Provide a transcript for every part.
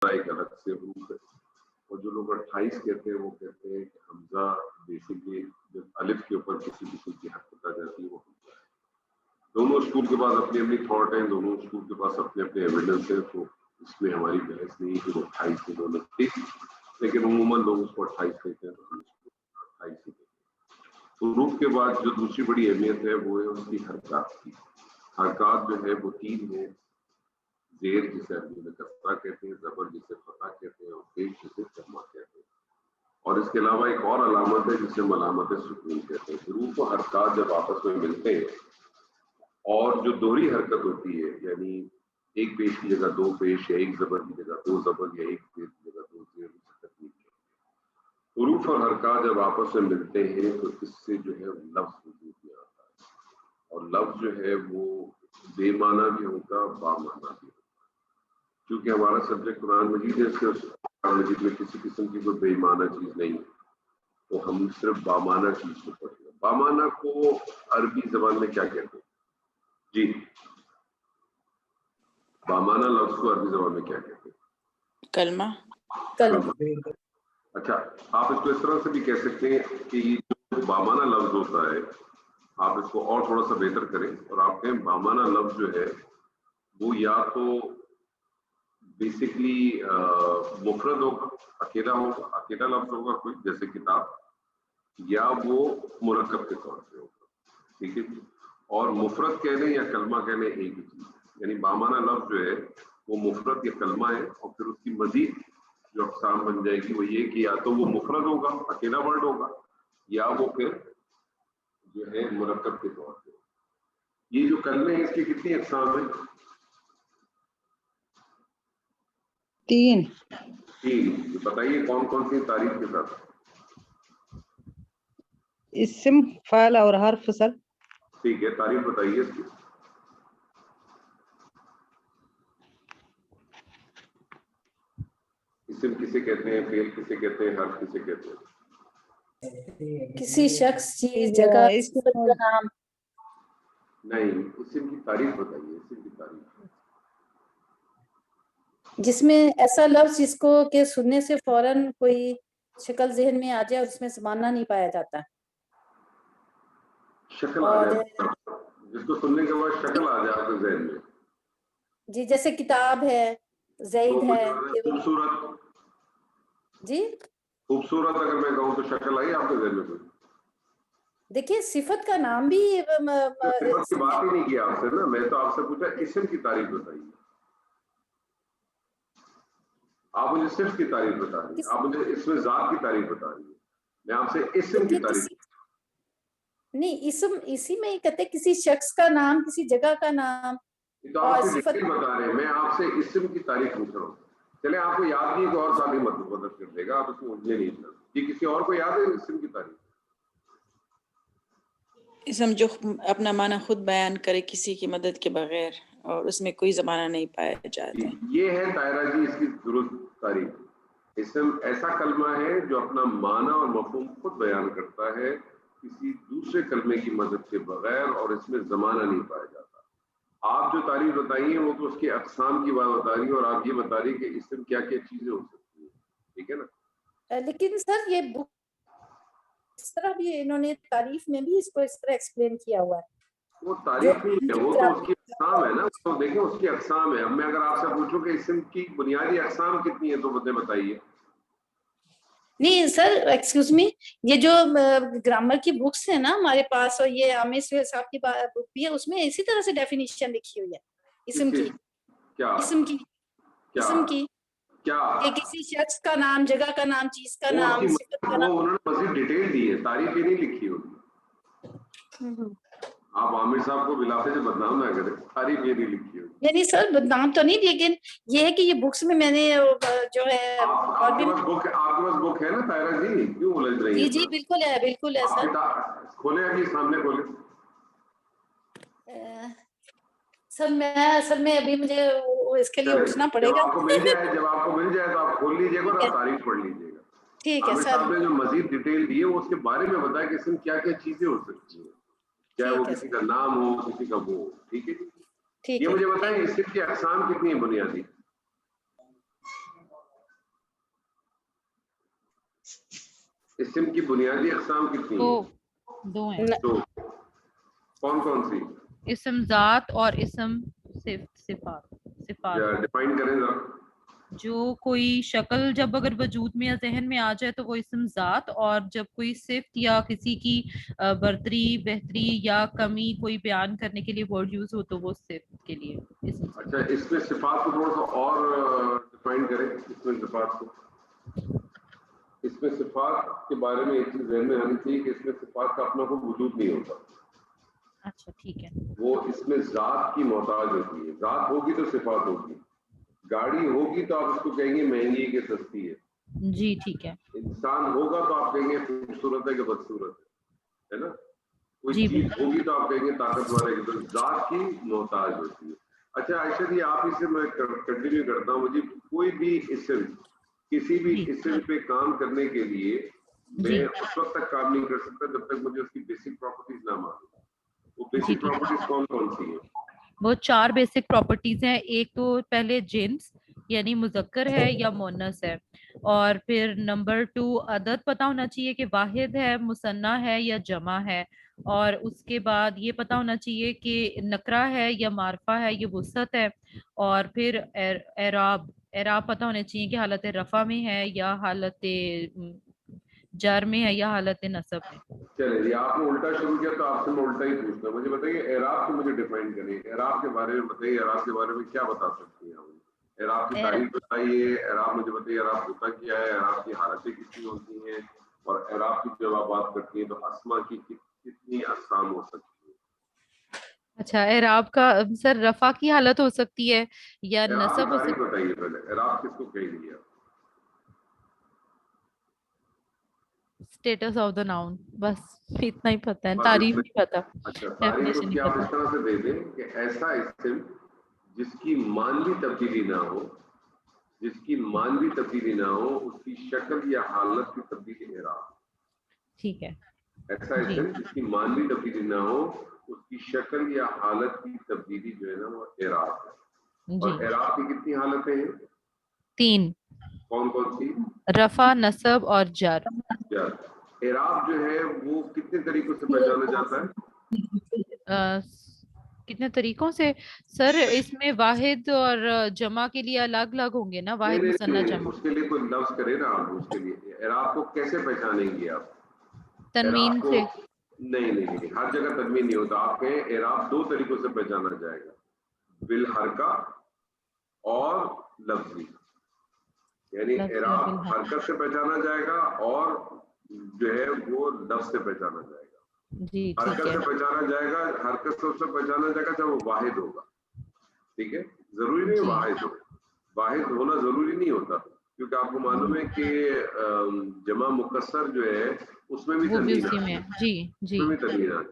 ایک الگ سے حروف ہے. اور جو لوگ 28 کہتے ہیں وہ کہتے ہیں کہ حمزہ بیسکلی جب الف کے اوپر کسی قسم کی حرکت آ جاتی ہے وہ حمزہ ہے. دونوں اسکول کے پاس اپنی اپنی تھاٹ ہیں, دونوں اسکول کے پاس اپنے اپنے ایویڈنس ہیں, تو اس میں ہماری بحث نہیں کہ وہ 28 کی دولت تھی, لیکن عموماً لوگ اس کو 28 کہتے ہیں تو ہم اس کو 28 ہی کہتے ہیں. حروف کے بعد جو دوسری بڑی اہمیت ہے وہ ہے اس کی حرکات کی. حرکات جو ہے وہ 3 ہیں, زیر جسے عربی میں کسرہ کہتے ہیں, زبر جسے فتح کہتے ہیں, اور پیش جسے ضمہ کہتے ہیں. اور اس کے علاوہ ایک اور علامت ہے جسے علامت سکون کہتے ہیں. حروف و حرکات جب آپس میں ملتے ہیں اور جو دوہری حرکت ہوتی ہے, یعنی ایک پیش کی جگہ 2 پیش, یا ایک زبر کی جگہ 2 زبر, یا ایک زیر کی جگہ 2 زیر, تکنیک ہے. حروف اور حرکات جب آپس میں ملتے ہیں تو اس سے جو ہے لفظ وجود میں آتا ہے, اور لفظ جو ہے وہ بے معنی بھی ہوگا, با معنی بھی ہوگا. کیونکہ ہمارا سبجیکٹ قرآن مجید ہے, اس کے قرآن مجید میں کسی قسم کی کوئی بے معنی چیز نہیں ہے, تو ہم صرف بامانہ چیز کو پڑھیں گے. بامانہ کو عربی زبان میں کیا کہتے ہیں جی؟ بامانہ لفظ کو عربی زبان میں کیا کہتے ہیں؟ کلمہ. اچھا, آپ اس کو اس طرح سے بھی کہہ سکتے ہیں کہ جو بامانہ لفظ ہوتا ہے, آپ اس کو اور تھوڑا سا بہتر کریں اور آپ کہیں بامانہ لفظ جو ہے وہ یا تو بیسکلی مفرد ہوگا, اکیلا لفظ ہوگا کوئی, جیسے کتاب, یا وہ مرکب کے طور پہ ہوگا. ٹھیک ہے جی. اور مفرد کہہ لیں یا کلمہ کہہ لیں ایک ہی چیز, یعنی بامانہ لفظ جو ہے وہ مفرد یا کلمہ ہے, اور پھر اس کی مزید جو اقسام بن جائے گی وہ یہ کہ یا تو وہ مفرد ہوگا, اکیلا ورڈ ہوگا, یا وہ پھر جو ہے مرکب کے طور پہ. یہ جو کلمے ہیں اس کی کتنی اقسام ہیں؟ 3. بتائیے کون کون سی تعریف کے ساتھ؟ اسم, فعل اور حرف سر. ٹھیک ہے, تعریف بتائیے اس کی. اسم کسے کہتے ہیں, فعل کسے کہتے ہیں, حرف کسے کہتے ہیں؟ کسی شخص, چیز, جگہ, صفت کا نام. نہیں, اسم کی تعریف بتائیے, اسم کی تعریف. جس میں ایسا لفظ جس کو کہ سننے سے فوراً کوئی شکل ذہن میں آ جائے اور اس میں زمانہ نہیں پایا جاتا. شکل آ جائے, جس کو سننے کے بعد شکل آ جائے آپ کے ذہن میں. جی, جیسے کتاب ہے, زید ہے. خوبصورت. جی, خوبصورت اگر میں کہوں تو شکل آئی آپ کے ذہن میں کوئی؟ دیکھیے صفت کا نام بھی صفت کی بات ہی نہیں کی آپ سے نا, میں تو آپ سے پوچھا اسم کی تعریف بتائیے. آپ مجھے صرف کی تعریف بتا رہی ہیں, آپ مجھے اس میں ذات کی تعریف بتا رہی ہیں, میں آپ سے اسم کی تعریف. نہیں, اسم اسی میں ہی کہتے کسی شخص کا نام, کسی جگہ کا نام. تو آپ کی ڈیٹیل بتا رہے ہیں, میں آپ سے اسم کی تعریف پوچھ رہا ہوں. چلے آپ کو یاد نہیں تو اور ساتھ ہی مدد کر دے گا, آپ اس کو اٹھنے نہیں دیں. یہ کسی اور کو یاد ہے اسم کی تعریف؟ اسم جو اپنا معنی خود بیان کرے کسی کی مدد کے بغیر, اور اس میں کوئی زمانہ نہیں پایا جاتا. یہ ہے طاہرہ جی اس کی درست تعریف. اسم ایسا کلمہ ہے جو اپنا معنی اور مفہوم خود بیان کرتا ہے کسی دوسرے کلمے کی مدد کے بغیر, اور اس میں زمانہ نہیں پایا جاتا. آپ جو تعریف بتائی ہیں وہ تو اس کی اقسام کی بات بتا رہی ہے, اور آپ یہ بتا رہی کہ اسم کیا کیا چیزیں ہو سکتی ہیں. ٹھیک ہے نا. لیکن سر یہ بک اس طرح بھی انہوں نے تعریف میں بھی اس کو اس طرح ایکسپلین کیا ہوا ہے. وہ تعریف نہیں ہے, وہ تو اس کی اقسام ہے نا, تو دیکھیں اس کی اقسام ہے. اب میں اگر آپ سے پوچھوں کہ اسم کی بنیادی اقسام کتنی ہیں تو مجھے بتائیے. نہیں سر, ایکسکیوز می, یہ جو گرامر کی بکس ہیں نا ہمارے پاس, اور یہ عامر صاحب کی بک بھی ہے, اس میں اسی طرح سے ڈیفینیشن لکھی ہوئی ہے اسم کی. کیا اسم کی اسم کی کیا کہ کسی شخص کا نام, جگہ کا نام, چیز کا نام, صفت کا نام. وہ انہوں نے مزید ڈیٹیل دی ہے, تعریف یہ نہیں لکھی ہوگی. آپ عامر صاحب کو بلافے سے بدنام نہ کریں, تعریف یہ نہیں لکھی ہوگی. نہیں سر, بدنام تو نہیں, لیکن یہ ہے کہ یہ بکس میں نے جو ہے آپ کے پاس بک ہے نا طاہرہ جی, کیوں الجھ رہی ہیں؟ جی بالکل ہے, بالکل ہے سر. کھولے ابھی سامنے کھولے. سر میں اصل میں ابھی مجھے اس کے لیے اٹھنا پڑے گا. جب آپ کو مل جائے تو آپ کھول لیجیے گا اور تعریف پڑھ لیجیے گا. ٹھیک ہے عامر سر. صاحب نے جو مزید ڈیٹیل دی ہے وہ اس کے بارے میں بتایا کہ اس میں کیا کیا چیزیں ہو سکتی ہیں, چاہے وہ کسی کا نام ہو, کسی کا وہ. ٹھیک ہے جی. یہ مجھے بتائیں اسم کی اقسام کتنی ہیں بنیادی؟ اسم کی بنیادی اقسام کتنی ہیں؟ دو ہیں. دو. کون کون سی؟ اسم ذات اور اسم صفات. ڈیفائن کریں ذرا. جو کوئی شکل جب اگر وجود میں یا ذہن میں آ جائے تو وہ اسم ذات، اور جب کوئی صفت یا کسی کی برتری بہتری یا کمی کوئی بیان کرنے کے لیے ورڈ یوز ہو تو وہ صفت کے لیے اسم. اچھا اس میں صفات کو تھوڑا سا اور ڈیفائن کریں. اس میں صفات کو، اس میں صفات کے بارے میں ایک چیز ذہن میں آنی چاہیے کہ اس میں صفات کا اپنا کوئی وجود نہیں ہوتا. اچھا ٹھیک ہے. وہ اس میں ذات کی محتاج ہوتی ہے. ذات ہوگی تو صفات ہوگی. گاڑی ہوگی تو آپ اس کو کہیں گے مہنگی کہ سستی ہے. جی ٹھیک ہے. انسان ہوگا تو آپ کہیں گے خوبصورت ہے کہ بدصورت ہے نا. کوئی چیز ہوگی تو آپ کہیں گے طاقتور ہے کہ تو ذات کی محتاج ہوتی ہے. اچھا عائشہ جی آپ اسے میں کنٹینیو کرتا ہوں. مجھے کوئی بھی اسم کسی بھی اسم پہ کام کرنے کے لیے میں اس وقت تک کام نہیں کر سکتا جب تک مجھے اس کی بیسک پراپرٹیز نہ معلوم. وہ بیسک پراپرٹیز کون کون سی ہیں؟ وہ 4 بیسک پراپرٹیز ہیں. ایک تو پہلے جنس یعنی مذکر ہے یا مؤنث ہے، اور پھر نمبر 2 عدد پتہ ہونا چاہیے کہ واحد ہے، مثنیٰ ہے یا جمع ہے، اور اس کے بعد یہ پتہ ہونا چاہیے کہ نکرہ ہے یا معرفہ ہے یا وسعت ہے، اور پھر اعراب پتہ ہونا چاہیے کہ حالت رفع میں ہے یا حالت جر میں ہے یا حالت نصب میں. چلے جی آپ نے الٹا شروع کیا تو آپ سے میں الٹا ہی پوچھتا ہوں. مجھے بتائیے اعراب کو مجھے ڈیفائن کریں. اعراب کے بارے میں بتائیے. اعراب کے بارے میں کیا بتا سکتی ہیں؟ اعراب کی تعریف بتائیے. اعراب مجھے بتائیے اعراب ہوتا کیا ہے، اعراب کی حالتیں کتنی ہوتی ہیں، اور اعراب کی جب آپ بات کرتی ہیں تو اسما کی کتنی اقسام ہو سکتی ہیں؟ اچھا اعراب کا سر رفع کی حالت ہو سکتی ہے یا نصب ہو سکتی ہے. بتائیے پہلے اعراب کس کو کہیں گے آپ؟ اسٹیٹس آف دا ناؤن، بس اتنا ہی پتہ ہے، تعریف نہیں پتہ. اچھا تعریف اس کی آپ اس طرح سے دے دیں کہ ایسا اسم جس کی مانوی تبدیلی نہ ہو، جس کی مانوی تبدیلی نہ ہو، اس کی شکل یا حالت کی تبدیلی اعراب. ٹھیک ہے. ایسا اسم جس کی مانوی تبدیلی نہ ہو، اس کی شکل یا حالت کی تبدیلی جو ہے نا وہ اعراب ہے. اور اعراب کی کتنی حالتیں ہیں؟ 3. کون کون سی؟ رفع، نصب اور جر. اعراب جو ہے وہ کتنے طریقوں سے پہچانا جاتا ہے؟ کتنے طریقوں سے سر؟ اس میں واحد اور جمع کے لیے الگ الگ ہوں گے نا، واحد مثنیٰ جمع. اس کے لیے کوئی لفظ کرے نا آپ. اس کے لیے اعراب کو کیسے پہچانیں گے آپ؟ تنوین سے. نہیں ہر جگہ تنوین نہیں ہوتا. آپ کہیں اعراب 2 طریقوں سے پہچانا جائے گا، بالحرکہ اور لفظی. یعنی اعراب حرکت سے پہچانا جائے گا اور جو ہے وہ لفظ سے پہچانا جائے گا. حرکت سے پہچانا جائے گا، حرکت سے اس سے پہچانا جائے گا چاہے وہ واحد ہوگا. ٹھیک ہے، ضروری نہیں واحد ہو. واحد ہونا ضروری نہیں ہوتا، کیونکہ آپ کو معلوم ہے کہ جمع مکسر جو ہے اس میں بھی تنوین ہے. جی تنوین ہے.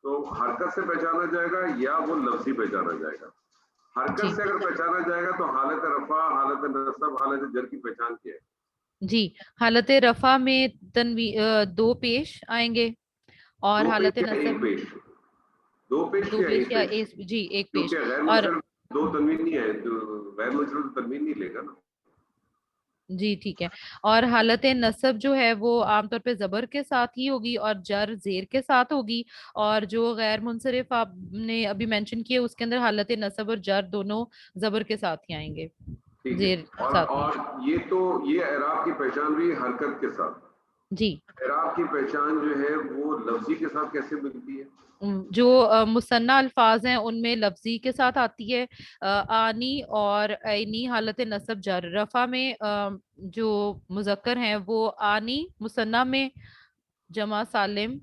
تو حرکت سے پہچانا جائے گا یا وہ لفظی پہچانا جائے گا. حرکت سے اگر پہچانا جائے گا تو حالت رفع، حالت نصب، حالت جر کی پہچان کیا ہے؟ جی حالت رفع میں 2 پیش آئیں گے، اور حالت نصب 2 پیش یا ایک پیش. اور 2 تنوین نہیں ہے تو غیر مجرور تنوین نہیں لے گا نا. جی ٹھیک ہے. اور حالت نصب جو ہے وہ عام طور پہ زبر کے ساتھ ہی ہوگی اور جر زیر کے ساتھ ہوگی، اور جو غیر منصرف آپ نے ابھی مینشن کیے اس کے اندر حالت نصب اور جر دونوں زبر کے ساتھ ہی آئیں گے. اور یہ اعراب کی پہچان بھی حرکت کے ساتھ. جی اعراب کی پہچان جو ہے وہ لفظی کے ساتھ کیسے ملتی ہے؟ جو مثنیٰ الفاظ ہیں ان میں لفظی کے ساتھ آتی ہے. آنی اور عینی حالت نصب جر. رفع میں جو مذکر ہیں وہ آنی، مثنیٰ میں جمع سالم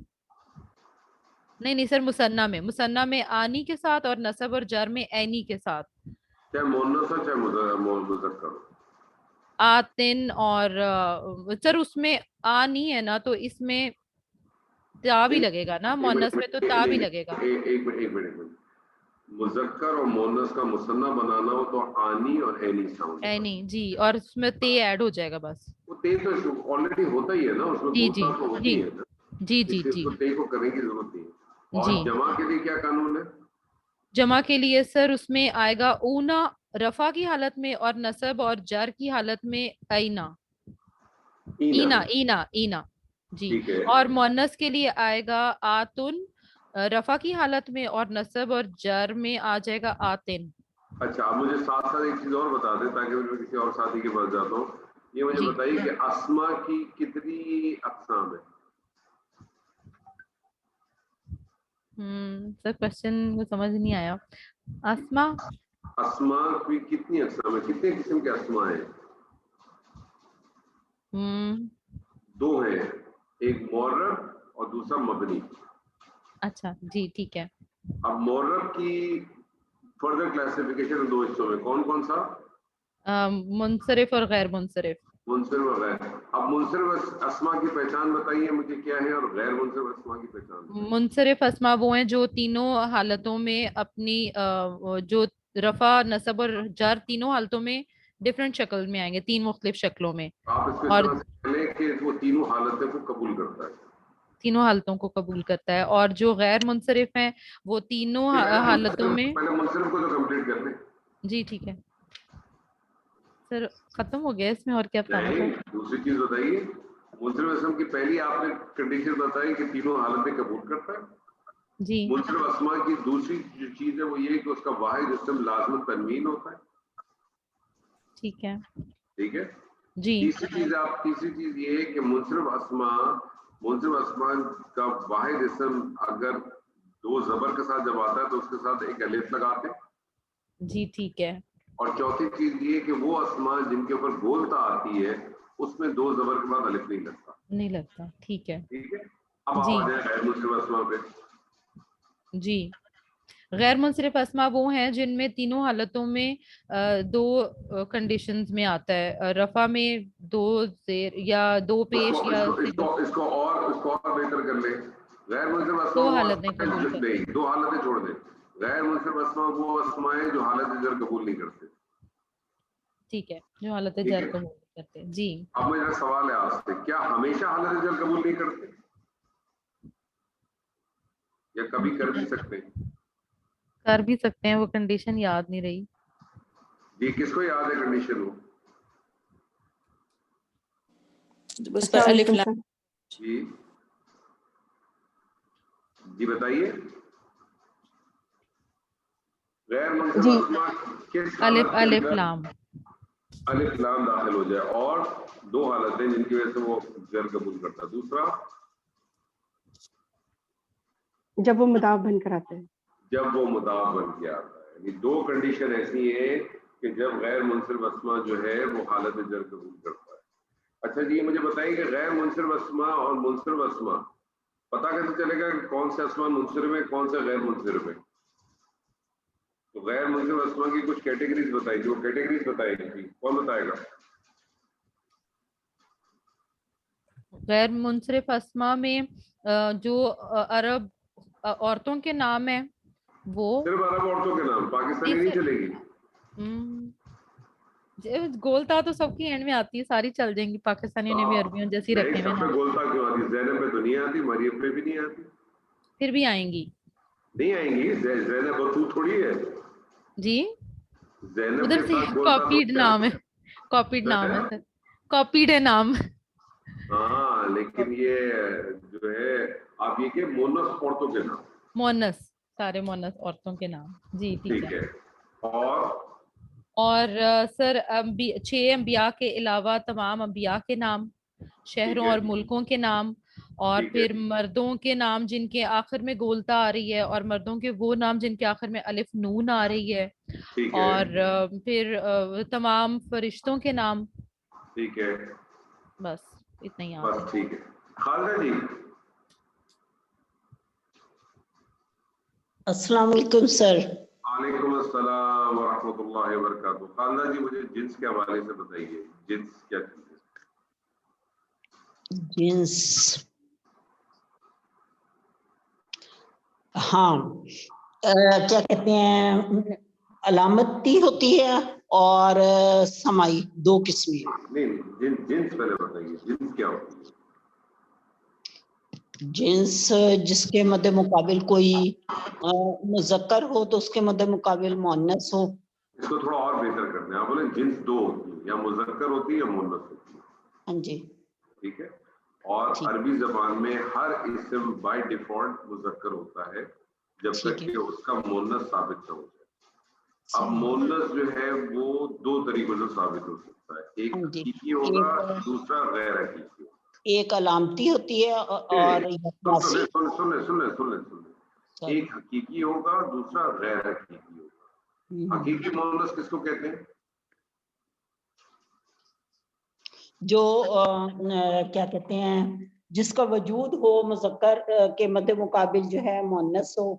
نہیں سر، مثنیٰ میں آنی کے ساتھ اور نصب اور جر میں عینی کے ساتھ. چاہے مؤنث ہو چاہے مذکر ہو. آتن اور سر اس میں آ نہیں ہے نا تو اس میں تا بھی لگے گا نا، مؤنث میں تو تا بھی لگے گا. ایک منٹ مذکر اور مؤنث کا مثنیٰ بنانا ہو تو آنی اور عینی ساؤنڈ. عینی جی، اور اس میں تے ایڈ ہو جائے گا بس. وہ تے تو آلریڈی ہوتا ہی ہے نا، اس میں گوتا تو ہوتی ہے نا. جی اس کو تے کو کرنے کی ضرورت نہیں ہے. اور جی جمع کے لیے کیا قانون ہے؟ جمع کے لیے سر اس میں آئے گا اونا رفع کی حالت میں اور نصب اور جر کی حالت میں اینا. اینا جی. ٹھیک ہے. اور مونس کے لیے آئے گا آتن رفع کی حالت میں, اور نصب اور جر میں آ جائے گا آتن. اچھا, آپ مجھے ساتھ ساتھ ایک چیز اور بتا دیں تاکہ میں کسی اور ساتھی کے پاس جاتا ہوں. یہ مجھے بتائیے کہ اسما کی کتنی اقسام ہے؟ سر کوشچن کو سمجھ نہیں آیا. اسما کی کتنی اقسام ہے, کتنے قسم کے اسما ہیں؟ 2 ہیں, ایک معرب اور دوسرا مبنی. اچھا جی ٹھیک ہے. اب معرب کی فردر کلاسیفیکیشن 2 حصوں میں, کون کون سا؟ منصرف اور غیر منصرف. منصرف اور غیر. اب منصرف اسما کی پہچان بتائیے مجھے کیا ہے, اور غیر منصرف اسما کی پہچان. منصرف اسما وہ ہیں جو تینوں حالتوں میں اپنی جو رفع نصب اور جر تینوں حالتوں میں ڈفرینٹ شکل میں آئیں گے, 3 مختلف شکلوں میں. آپ اس اور پہلے کہ وہ تینوں حالتیں کو قبول کرتا ہے, تینوں حالتوں کو قبول کرتا ہے. اور جو غیر منصرف ہیں وہ تینوں حالتوں میں. پہلے منصرف کو تو کمپلیٹ کر لیں. جی ٹھیک ہے سر, ختم ہو گیا اس میں, اور کیا بتانا تھا؟ دوسری چیز بتائیے, منصرف اسم کی پہلی آپ نے کنڈیشن بتائی کہ تینوں حالتیں قبول کرتا ہے. جی. منصرف اسما کی دوسری جو چیز ہے وہ یہ کہ اس کا واحد اسم لازم تنوین ہوتا ہے. ٹھیک ہے. ٹھیک ہے جی. تیسری چیز یہ ہے کہ منصرف اسما کا واحد اسم اگر 2 زبر کے ساتھ جب آتا ہے تو اس کے ساتھ ایک الف لگاتے ہیں. جی ٹھیک ہے. اور چوتھی چیز یہ کہ وہ اسما جن کے اوپر گولتا آتی ہے اس میں 2 زبر کے بعد الف نہیں لگتا. ٹھیک ہے. ٹھیک ہے. اب آ جائیں غیر منصرف اسما پہ. جی. غیر منصرف اسما وہ ہیں جن میں تینوں حالتوں میں 2 کنڈیشنز میں آتا ہے, رفع میں 2 زیر یا 2 پیش یا اس کو اور بہتر کر لیں. غیر منصرف اسما 2 حالتیں قبول کرتے ہیں. 2 حالتیں چھوڑ دیں. غیر منصرف اسما وہ اسما ہیں جو حالت جر قبول نہیں کرتے. ٹھیک ہے, جو حالت جر قبول کرتے ہیں. جی. اب میرا سوال ہے آپ سے, کیا ہمیشہ حالت جر قبول نہیں کرتے یا کبھی کر بھی سکتے ہیں؟ کر بھی سکتے ہیں, وہ کنڈیشن یاد نہیں رہی. جی کس کو یاد ہے کنڈیشن وہ؟ اس پر الف لام. جی بتائیے. غیر منصرف اسما کس الف لام داخل ہو جائے, اور 2 حالتیں جن کی وجہ سے وہ جر قبول کرتا ہے. دوسرا جب وہ مضاف بن کر آتا ہے. جب وہ مضاف بن کے آتا ہے, یعنی 2 کنڈیشن ایسی ہیں کہ جب غیر منصرف اسما جو ہے وہ حالت جر قبول کرتا ہے. اچھا جی, مجھے بتائیے کہ غیر منصرف اسما اور منصرف اسما پتہ کیسے چلے گا کہ کون سے اسما منصرف ہے کون سے غیر منصرف ہے؟ تو غیر منصرف اسما کی کچھ کیٹیگریز بتائیے. جو کیٹیگریز بتائے گی کون بتائے گا؟ غیر منصرف اسما میں جو عرب عورتوں کے نام ہیں وہ صرف عرب عورتوں کے نام, پاکستانی نہیں چلے گی. گولتا تو سب کی اینڈ میں آتی ہے, ساری چل جائیں گی, پاکستانیوں نے بھی عربیوں جیسی رکھے ہوئے ہیں. گولتا کیوں آتی؟ زینب پہ تو نہیں آتی, مریم پہ بھی نہیں آتی. پھر بھی آئیں گی. نہیں آئیں گی, زینب بطو تھوڑی ہے. جی زینب ادھر سے کاپیڈ نام ہے, کاپیڈ نام ہے سر, کاپیڈ ہے نام. ہاں لیکن یہ جو ہے آپ یہ کہ مونس عورتوں کے نام, مونس سارے مونس عورتوں کے نام. جی ٹھیک ہے. اور سر 6 انبیاء کے علاوہ تمام انبیاء کے نام, شہروں اور ملکوں کے نام, اور پھر مردوں کے نام جن کے آخر میں گولتا آ رہی ہے, اور مردوں کے وہ نام جن کے آخر میں الف نون آ رہی ہے, اور پھر تمام فرشتوں کے نام. ٹھیک ہے, بس اتنا ہی. بس ٹھیک ہے. خالدہ جی السلام علیکم سر. وعلیکم السلام ورحمۃ اللہ وبرکاتہ. خالدہ جی مجھے جنس کے حوالے سے بتائیے, جنس کیا چیز ہے؟ جنس, ہاں کیا کہتے ہیں, علامتی ہوتی ہے اور سمائی, 2 قسمیں. نہیں جنس پہلے بتائیے, جنس کیا ہوتی ہے؟ جنس جس کے مد مقابل کوئی مذکر ہو تو اس کے مد مقابل مؤنث ہو. اس کو تھوڑا اور بہتر کرتے ہیں, آپ بولیں جنس 2 ہوتی ہے, یا مذکر ہوتی ہے یا مؤنث ہوتی ہے. ہاں جی. ٹھیک ہے. اور عربی زبان میں ہر اسم بائی ڈیفالٹ مذکر ہوتا ہے جب تک کہ اس کا مونث ثابت نہ ہو جائے. اب مونث جو ہے وہ دو طریقوں سے ثابت ہو سکتا ہے, ایک حقیقی ہوگا, دوسرا غیر حقیقی ہوگا. ایک علامتی ہوتی ہے اور ایک حقیقی ہوگا, دوسرا غیر حقیقی ہوگا. حقیقی مونث کس کو کہتے ہیں؟ جو کیا کہتے ہیں جس کا وجود ہو مذکر کے مد مقابل جو ہے مؤنث ہو.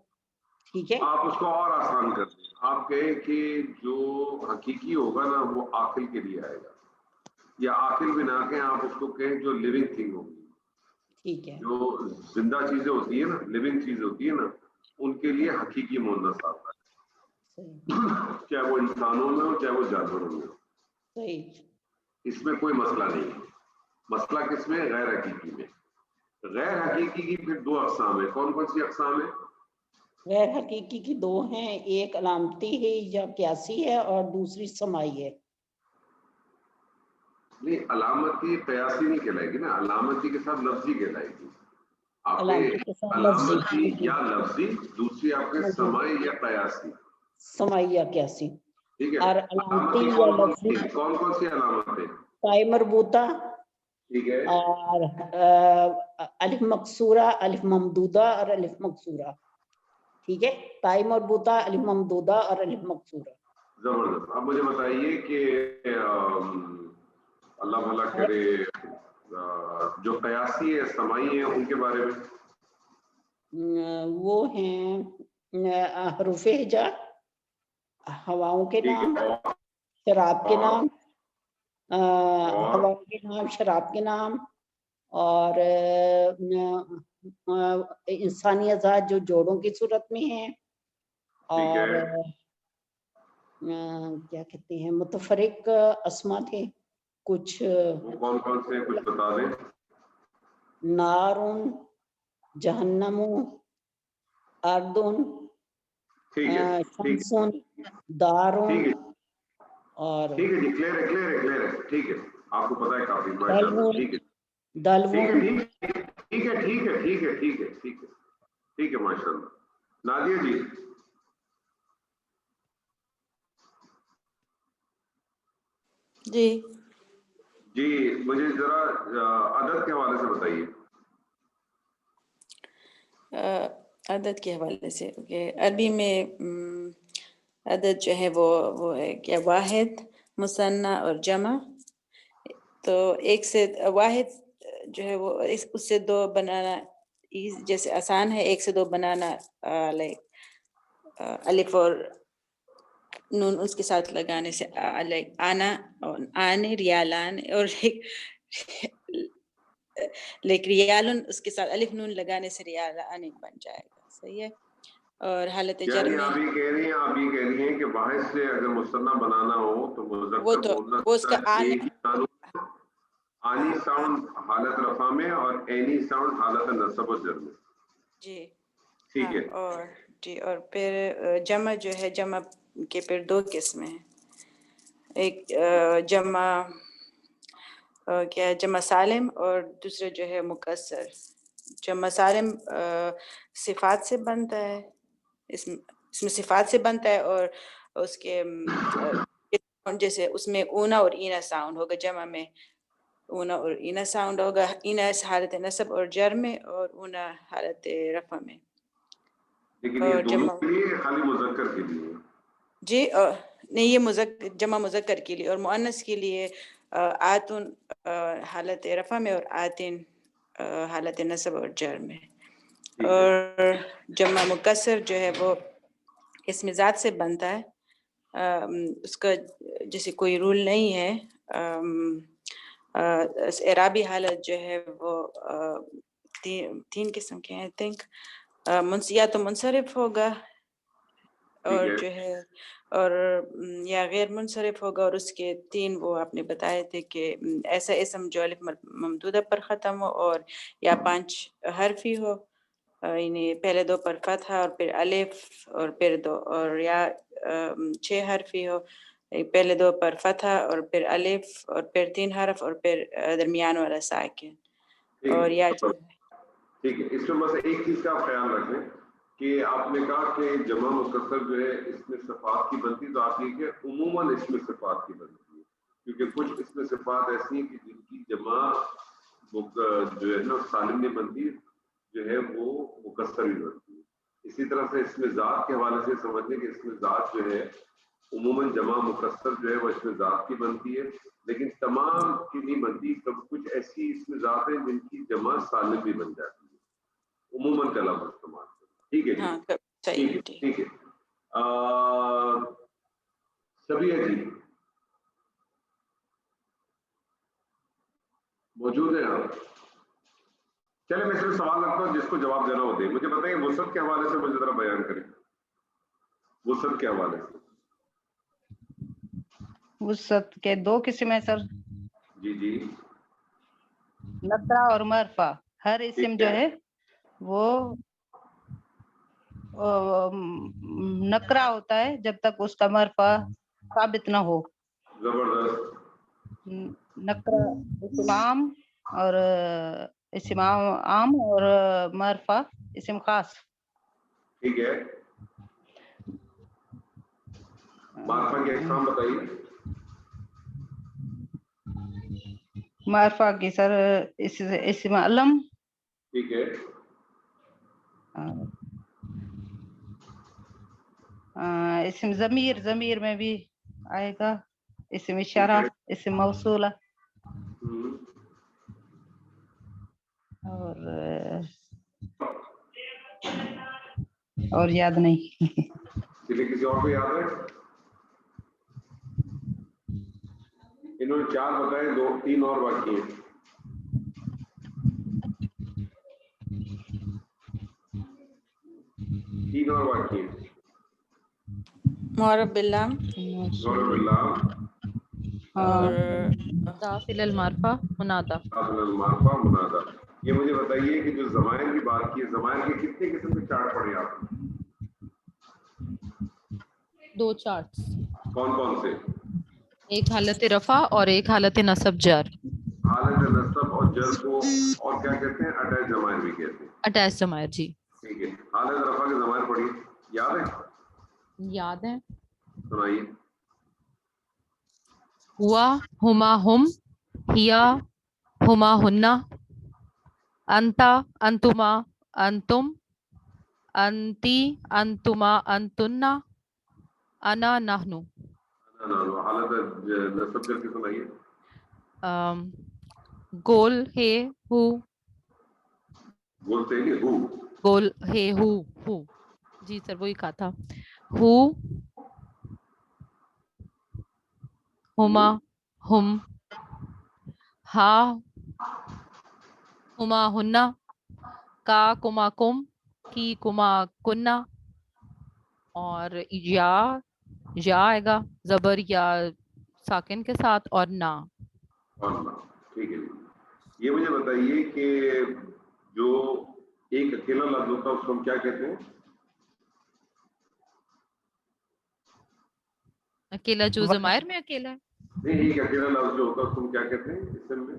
ٹھیک ہے, آپ اس کو اور آسان کر دیں, آپ کہیں کہ جو حقیقی ہوگا نا وہ عاقل کے لیے آئے گا, یا عاقل بھی نہ کہیں, آپ اس کو کہیں جو لیونگ تھنگ ہوگی. ٹھیک ہے, جو زندہ چیزیں ہوتی ہیں نا, لیونگ چیز ہوتی ہے نا, ان کے لیے حقیقی مؤنث آتا ہے, چاہے وہ انسانوں میں ہو چاہے وہ جانوروں میں ہو. صحیح, اس میں کوئی مسئلہ نہیں ہے. مسئلہ کس میں؟ غیر حقیقی میں. غیر حقیقی کی پھر دو اقسام ہیں. کون کون سی اقسام ہیں؟ غیر حقیقی کی دو ہیں, ایک علامتی ہے یا قیاسی ہے اور دوسری سماعی ہے. نہیں, علامتی قیاسی نہیں کہلائے گی نا, علامتی کے ساتھ لفظی کہلائے گی. آپ کے علامتی کے ساتھ علامتی لفظی یا لفظی, دوسری آپ کے سماعی یا قیاسی. سماعی یا قیاسی. ٹھیک ہے, اور علامتی علامتی یا کون لفظی کون سی علامتیں؟ قائم مربوطہ, ٹھیک ہے, اور الف مقصورہ, الف ممدودہ اور الف مقصورہ. ٹھیک ہے, تائی مربوطہ, الف ممدودہ اور الف مقصورہ. زبردست. اب مجھے بتائیے کہ اللہ بھلا کرے, جو قیاسی ہے سماعی ہیں ان کے بارے میں. وہ ہیں حروف ہجا, ہواؤں کے ٹھیک نام, ہے, شراب کے اور نام, ہواؤں کے نام, شراب کے نام, اور انسانی اعضاء جو جوڑوں کی صورت میں ہیں, ٹھیک اور ہے, کیا کہتے ہیں متفرق اسما تھے کچھ, وہ کون کون سے کچھ بتا دیں. نارون, جہنم, اردن, ٹھیک ہے, ٹھیک شمسون, دارون, ہے, اور ٹھیک ہے جی, کلیئر ہے, کلیئر ہے, کلیئر ہے. ٹھیک ہے, آپ کو پتا ہے کافی. دلون, ٹھیک ہے, دلون. ٹھیک ہے, ٹھیک ہے, ٹھیک ہے, ٹھیک ہے, ٹھیک ہے, ٹھیک ہے, ماشاء اللہ. نادیہ جی. جی جی, مجھے ذرا عدد کے حوالے سے بتائیے. عدد کے حوالے سے عربی میں عدد جو ہے وہ ہے کیا, واحد, مثنیٰ اور جمع. تو ایک سے واحد جو ہے وہ اس سے دو بنانا جیسے آسان ہے, ایک سے دو بنانا, الف اور نون اس کے ساتھ لگانے سے آنا اور آنے, ریالان, اور لیکن ریالن اس کے ساتھ الف نون لگانے سے ریالان بن جائے گا. صحیح ہے. اور حالت جر یعنی میں آپ یہ کہہ رہی ہیں کہ واحد سے اگر مثنیٰ بنانا ہو تو مذکر وہ اس کا آنی ساؤنڈ حالت رفع میں اور اینی ساؤنڈ حالت نصب و جر میں. جی ٹھیک ہے, اور جی, اور پھر جمع جو ہے, جمع کے پھر دو قسمیں ہیں. ایک جمع کیا ہے, جمع سالم, اور دوسرے جو ہے مکسر. جمع سالم صفات سے بنتا ہے, اس میں صفات سے بنتا ہے, اور اس کے جیسے اس میں اونا اور اینا ساؤنڈ ہوگا. جمع میں اونا اور اینا ساؤنڈ ہوگا, اینا حالت نصب اور جر میں, اور اونا حالت رفع میں. لیکن یہ دونوں کے لیے خالی مذکر کے لیے؟ جی نہیں, یہ جمع مذکر کے لیے, اور مؤنث کے لیے آتن حالت رفع میں اور آتن حالت نصب اور جر میں. اور جمع مکسر جو ہے وہ اس میں ذات سے بنتا ہے, اس کا جیسے کوئی رول نہیں ہے. اعرابی حالت جو ہے وہ تین قسم کے ہیں, I think. یا تو منصرف ہوگا, اور جو ہے اور یا غیر منصرف ہوگا, اور اس کے تین وہ آپ نے بتائے تھے کہ ایسا اسم جو الف ممدودہ پر ختم ہو, اور یا 5 حرفی ہو, یعنی پہلے 2 پر فتحہ اور پھر الف اور پھر 2, اور یا 6 حرفی ہو, پہلے 2 پر فتح اور پھر الف اور پھر 3 حرف اور پھر درمیان والا ساکن اور یا ٹھیک ہے. اس میں بس ایک چیز کا آپ خیال رکھیں کہ آپ نے کہا کہ جمع مکسر جو ہے اس میں صفات کی بنتی، تو آپ یہ کہ عموماً اس میں صفات کی بنتی ہے، کیونکہ کچھ اس میں صفات ایسی ہیں کہ جن کی جمع جو ہے نا سالم نہیں بنتی، جو ہے وہ مکسر ہی بنتی ہے. اسی طرح سے اس میں ذات کے حوالے سے سمجھیں کہ اس میں ذات جو ہے عموماً جمع مکسر جو ہے وہ اس میں ذات کی بنتی ہے، لیکن تمام کی نہیں بنتی. کچھ ایسی اس میں ذات ہیں جن کی جمع سالم بھی بن جاتی ہے، عموماً کا لفظ استعمال کریں. ٹھیک ہے ہاں جی، صحیح ٹھیک ہے ٹھیک ہے. سبیہ جی موجود ہیں آپ؟ چلے میں اس میں سوال رکھتا ہوں، جس کو جواب دینا ہو دے. مجھے بتائیں وسعت کے حوالے سے مجھے ذرا بیان کریں، وسعت کے حوالے سے. وسعت کے 2 قسم ہیں سر، جی جی نکرہ اور معرفہ. ہر اسم جو ہے وہ نکرہ ہوتا ہے جب تک اس کا معرفہ ثابت نہ ہو. زبردست. نکرہ اسم عام اور اسم عام اور معرفہ اسم خاص. ٹھیک ہے، معرفہ کی اقسام بتائیے. معرفہ کی سر اسم علم. ٹھیک ہے، اسم ضمیر میں بھی آئے گا، اسم اشارہ، اسم موصولہ اور یاد نہیں. چلیے کسی اور کو یاد ہے؟ انہوں نے 4 بتائے، 2-3 اور باقی ہیں. معرب باللام معرب باللام اور داخل المعرفہ منادا. داخل المعرفہ منادا. یہ مجھے بتائیے کہ جو ضمائر کی بات کی ہے، ضمائر کے کتنے قسم کے چارٹ پڑھے آپ نے؟ 2 چارٹس، کون کون سے؟ ایک حالت رفع اور ایک حالت نصب جر. حالت نصب اور جر کو اور کیا کہتے ہیں؟ اٹیچ ضمائر بھی کہتے ہیں. اٹیچ ضمائر جی. ٹھیک ہے، حالت رفع کے ضمائر پڑھیے، یاد ہے؟ یاد ہے. سنائیے. ہوا، ہما ہم، ہیا ہما ہننا، انتا انتما انتم، انتی انتما انتنا، انا نحنو. حالت نصب جر کی سنائیے. گول ہے ہو، بولتے ہیں ہو. گول ہے ہو جی سر وہی کہا تھا. ہو، ہما ہم، ہا ہما ہننا، کا کما کم، کی کما کننا، اور یا آئے گا زبر یا ساکن کے ساتھ اور نا. ٹھیک ہے جی. یہ مجھے بتائیے کہ جو ایک اکیلا لفظ ہوتا ہے اس کو ہم کیا کہتے ہیں؟ اکیلا جو ضمائر میں اکیلا ہے. نہیں، ایک اکیلا لفظ جو ہوتا ہے اس کو ہم کیا کہتے ہیں اسم میں؟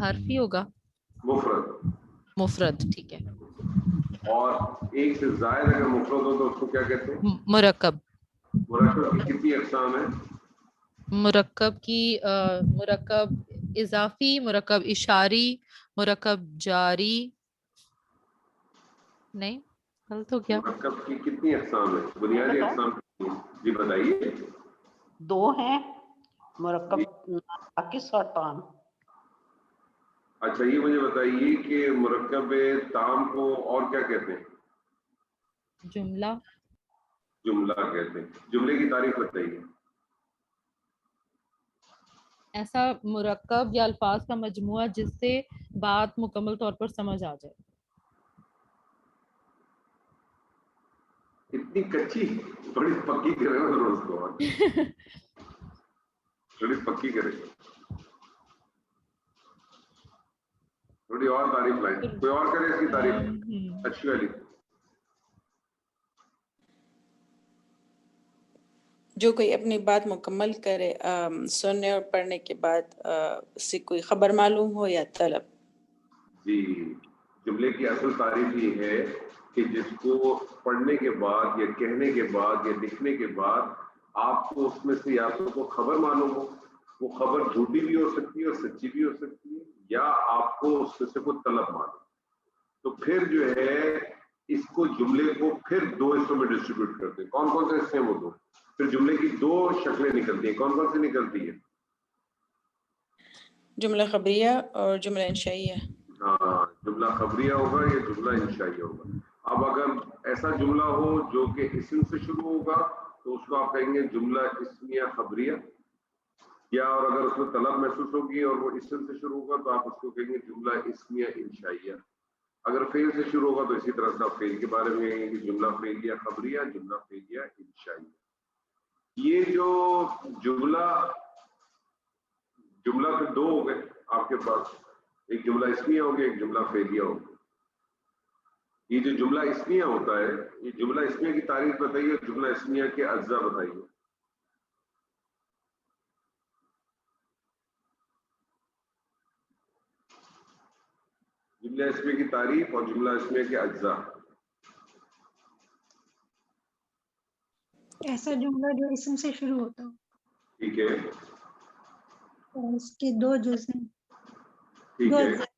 حرفی ہوگا. مفرد ٹھیک ہے. اور ایک سے زائد اگر مفرد ہو تو اس کو کیا کہتے ہیں؟ مرکب. مرکب کی کتنی اقسام ہیں؟ مرکب کی مرکب اضافی، مرکب اشاری، مرکب جاری. نہیں غلط ہو گیا. مرکب کی کتنی اقسام ہیں؟ بنیادی اقسام کتنی ہیں؟ جی بتائیے. 2 ہیں، مرکب ناقص اور تام. اچھا یہ مجھے بتائیے کہ مرکب تام کو اور کیا کہتے ہیں؟ جملہ. جملہ کہتے ہیں. جملے کی تعریف بتائیے. ایسا مرکب یا الفاظ کا مجموعہ جس سے بات مکمل طور پر سمجھ آ جائے. اتنی کچی، بڑی پکی کرے نا روز کو، تھوڑی پکی کرے، تھوڑی اور تعریف لائیں. کوئی اور کرے اس کی تعریف اچھی والی. جو کوئی اپنی بات مکمل کرے سننے اور پڑھنے کے بعد اس سے کوئی خبر معلوم ہو یا طلب. جی جملے کی اصل تعریف یہ ہے کہ جس کو پڑھنے کے بعد یا کہنے کے بعد یا لکھنے کے بعد آپ کو اس میں سے یا تو کو خبر معلوم ہو، وہ خبر جھوٹی بھی ہو سکتی ہے اور سچی بھی ہو سکتی ہے، یا آپ کو اس میں سے کوئی طلب معلوم، تو پھر جو ہے اس کو جملے کو پھر دو حصوں میں ڈسٹریبیوٹ کرتے ہیں. کون کون سے حصے ہیں وہ دو؟ پھر جملے کی دو شکلیں نکلتی ہیں. کون کون سی نکلتی ہے؟ جملہ خبریہ اور جملہ انشائیہ. ہاں، جملہ خبریہ ہوگا یا جملہ انشائیہ ہوگا. اب اگر ایسا جملہ ہو جو کہ اسم سے شروع ہوگا تو اس کو آپ کہیں گے جملہ اسمیہ خبریہ، یا اور اگر اس میں طلب محسوس ہوگی اور وہ اسم سے شروع ہوگا تو آپ اس کو کہیں گے جملہ اسمیہ انشائیہ. اگر فعل سے شروع ہوگا تو اسی طرح سے آپ فعل کے بارے میں کہیں گے کہ جملہ فعلیہ خبریہ، جملہ فعلیہ انشائیہ. یہ جو جملہ پھر دو ہو گئے آپ کے پاس، ایک جملہ اسمیہ ہو گیا، ایک جملہ فعلیہ ہو گیا. یہ جو جملہ اسمیہ ہوتا ہے، یہ جملہ اسمیہ کی تعریف بتائیے، جملہ اسمیہ کے اجزاء بتائیے. جملہ اسمیہ کی تعریف اور جملہ اسمیہ کے اجزاء. ایسا جملہ جو اسم سے شروع ہوتا ہو. ٹھیک ہے، اور اس کے دو جز ہیں. ٹھیک دو ہے، اجزاء.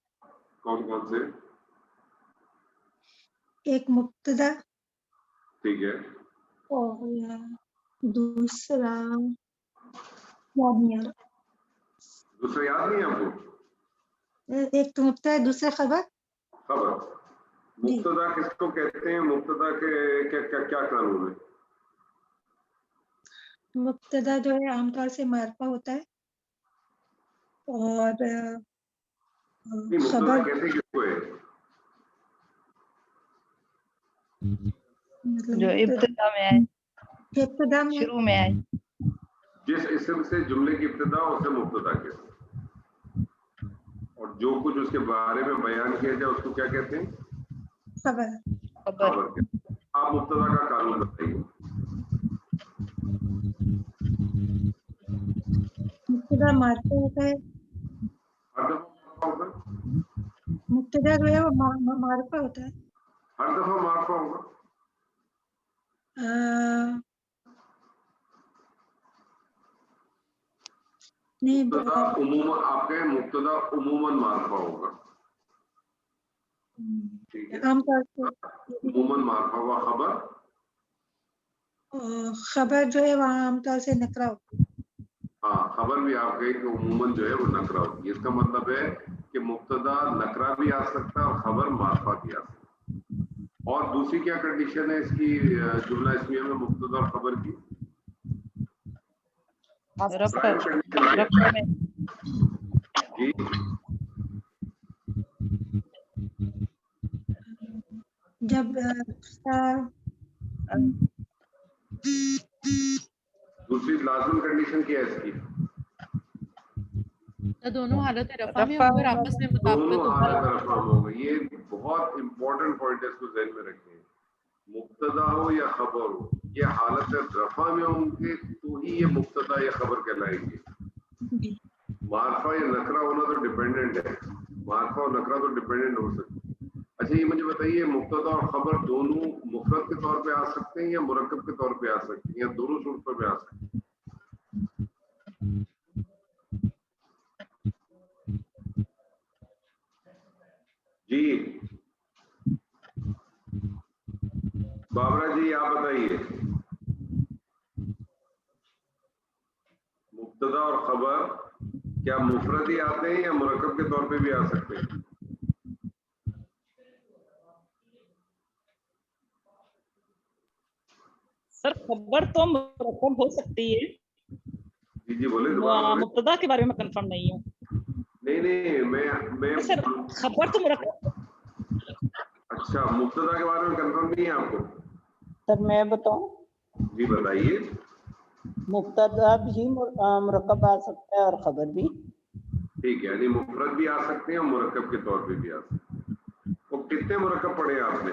کون کون سے؟ ایک مبتدا ٹھیک ہے، اور دوسرا یاد نہیں آ رہا. دوسرا یاد نہیں ہے آپ کو؟ ایک تو مبتدا ہے، دوسرا خبر. خبر. جی. مبتدا کس کو کہتے ہیں؟ مبتدا کے کیا قانون ہے؟ مبتدا جو ہے عام طور سے معرفہ ہوتا ہے، اور نہیں، مبتدا خبر کہتے کس کو ہے؟ مطلب جو ابتدا میں آئے، ابتدا میں شروع میں آئے. جس اسم سے جملے کی ابتدا اسے مبتدا کہتے ہیں، اور جو کچھ اس کے بارے میں بیان کیا جائے اس کو کیا کہتے ہیں؟ خبر. خبر. خبر کہتے ہیں. آپ مبتدا کا قانون بتائیے. مبتدا معرفہ ہوتا ہے. ہر دفعہ ہوگا، مبتدا جو ہے وہ معرفہ ہوتا ہے. ہر دفعہ معرفہ ہوگا. نہیں، مبتدا عموماً آپ کہیں مبتدا عموماً معرفہ ہوگا. ٹھیک ہے، عام طور سے عموماً معرفہ ہوا. خبر خبر جو ہے وہاں عام طور سے نکرہ ہوتا ہے. ہاں، خبر بھی آپ کہیں کہ عموماً جو ہے وہ نکرہ ہوتی ہے. اس کا مطلب ہے کہ مبتدا نکرہ بھی آ سکتا ہے اور خبر معرفہ بھی آ سکتا ہے. اور دوسری کیا کنڈیشن ہے اس کی جملہ اسمیہ میں مبتدا اور خبر کی؟ رفع. پرائم کنڈیشن رفع میں جی جب دوسری لازم کنڈیشن کیا ہے اس کی؟ دونوں حالت رفع میں رفع اگر آپس میں مطابقت دونوں ہوگی. حالت رفع میں ہوگا. یہ بہت امپورٹنٹ پوائنٹ ہے، اس کو ذہن میں رکھیں. مبتدا ہو یا خبر ہو، یہ حالت رفع میں ہوں گے تو ہی یہ مبتدا یا خبر کہلائیں گے. معرفہ یا نکرہ ہونا تو ڈیپینڈنٹ ہے، معرفہ اور نکرہ تو ڈیپینڈنٹ ہو سکتے ہیں. اچھا یہ مجھے بتائیے، مبتدا اور خبر دونوں مفرد کے طور پہ آ سکتے ہیں یا مرکب کے طور پہ آ سکتے ہیں، یا دونوں صورتوں پہ آ سکتے ہیں؟ جی بابرا جی آپ بتائیے، مبتدا اور خبر کیا مفرد ہی آتے ہیں یا مرکب کے طور پہ بھی آ سکتے ہیں؟ سر خبر تو مرکب ہو سکتی ہے. جی جی بولے دوبارہ بولے. مبتدا کے بارے میں کنفرم نہیں ہوں. نہیں میں سر خبر تو مرکب. اچھا، مبتدا کے بارے میں کنفرم نہیں ہے آپ کو؟ سر میں بتاؤں، جی بتائیے. مبتدا بھی مرکب آ سکتا ہے اور خبر بھی. ٹھیک ہے، یعنی مفرد بھی آ سکتے ہیں اور مرکب کے طور پہ بھی آ سکتے ہیں. وہ کتنے مرکب پڑھے آپ نے؟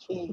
6।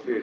6?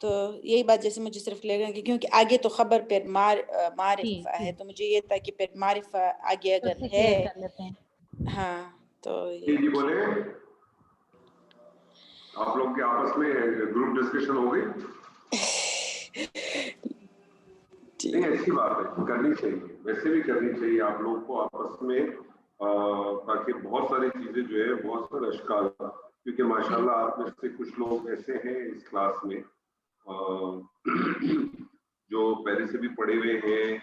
تو یہی بات جیسے مجھے صرف لگا کہ کیونکہ آگے تو خبر پھر معرفہ ہے، تو مجھے یہ تھا کہ پھر معرفہ آگے اگر ہے ہاں تو جی بولے آپ لوگ کے آپس میں گروپ ڈسکشن ہو گئی؟ نہیں ایسی بات ہے، کرنی چاہیے، ویسے بھی کرنی چاہیے آپ لوگوں کو آپس میں، تاکہ بہت ساری چیزیں جو ہے بہت سارے اشکال، کیونکہ ماشاءاللہ آپ میں سے کچھ لوگ ایسے ہیں اس کلاس میں جو پہلے سے بھی پڑھے ہوئے ہیں،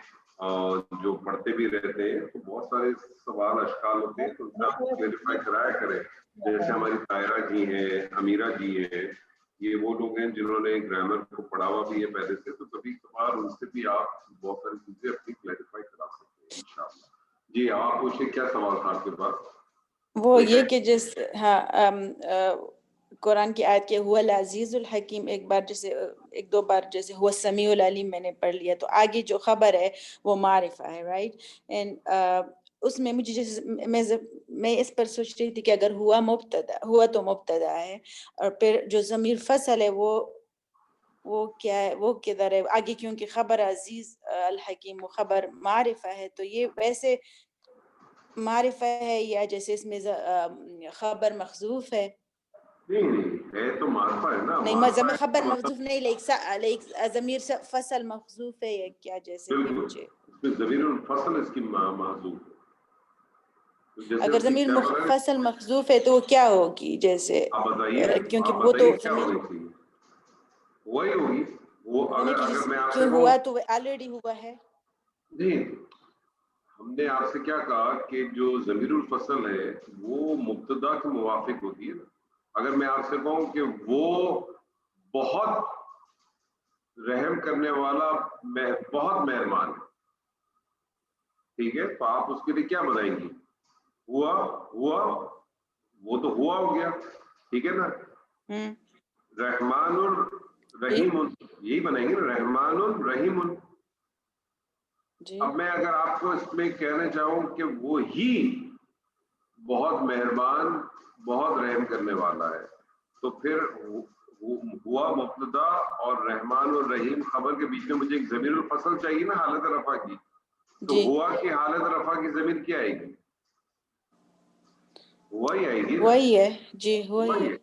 جو پڑھتے بھی رہتے ہیں، تو بہت سارے سوال اشکال ہوتے ہیں، تو ان سے آپ کلیریفائی کرایا کریں. جیسے ہماری طاہرہ جی ہیں، امیرہ جی ہیں، یہ وہ لوگ ہیں جنہوں نے گرامر کو پڑھا ہوا بھی ہے پہلے سے، تو کبھی کبھار ان سے بھی آپ بہت ساری چیزیں اپنی کلیریفائی کرا سکتے ہیں انشاءاللہ. جی آپ پوچھیں کیا سوال تھا آپ کے پاس؟ وہ یہ کہ جس قرآن کی آیت کے هو العزیز الحکیم ایک بار جیسے ایک دو بار جیسے هو السمیع العلیم میں نے پڑھ لیا، تو آگے جو خبر ہے وہ معرفہ ہے، رائٹ. اینڈ اس میں مجھے جیسے میں اس پر سوچ رہی تھی کہ اگر ہوا تو مبتدا ہے، اور پھر جو ضمیر فصل ہے وہ کیا ہے، وہ کدھر ہے آگے، کیونکہ خبر عزیز الحکیم وہ خبر معرفہ ہے، تو یہ ویسے معرفہ ہے یا جیسے اس میں خبر محذوف ہے؟ نہیں ہے تو معرفہ ہے نا. نہیں خبر محذوف نہیں، لیک ضمیر فصل محذوف ہے یا کیا؟ جیسے کہ مجھے ضمیر الفصل اس کی محذوف ہے. اگر ضمیر فصل محذوف ہے تو وہ کیا ہوگی؟ جیسے کیونکہ وہ تو وہی ہوگی وہ، اگر میں آپ سے کیوں ہوا تو وہ آلریڈی ہوا ہے. جی ہم نے آپ سے کیا کہا کہ جو ضمیر الفصل ہے وہ مبتدا کے موافق ہوتی ہے. اگر میں آپ سے کہوں کہ وہ بہت رحم کرنے والا بہت مہربان ہے، ٹھیک ہے، تو آپ اس کے لیے کیا بنائیں گی؟ ہوا وہ تو ہوا ہو گیا، ٹھیک ہے نا. رحمان الرحیم یہی بنائیں گے نا، رحمان الرحیم. اب میں اگر آپ کو اس میں کہنا چاہوں کہ وہ ہی بہت مہربان بہت رحم کرنے والا ہے، تو پھر ہوا مبتدا اور رحمان الرحیم خبر کے بیچ میں مجھے ایک ضمیر الفصل چاہیے نا حالت رفع کی. تو ہوا کی حالت رفع کی ضمیر کیا آئے گی؟ وہی آئے گی، وہی ہے. جی وہی ہے.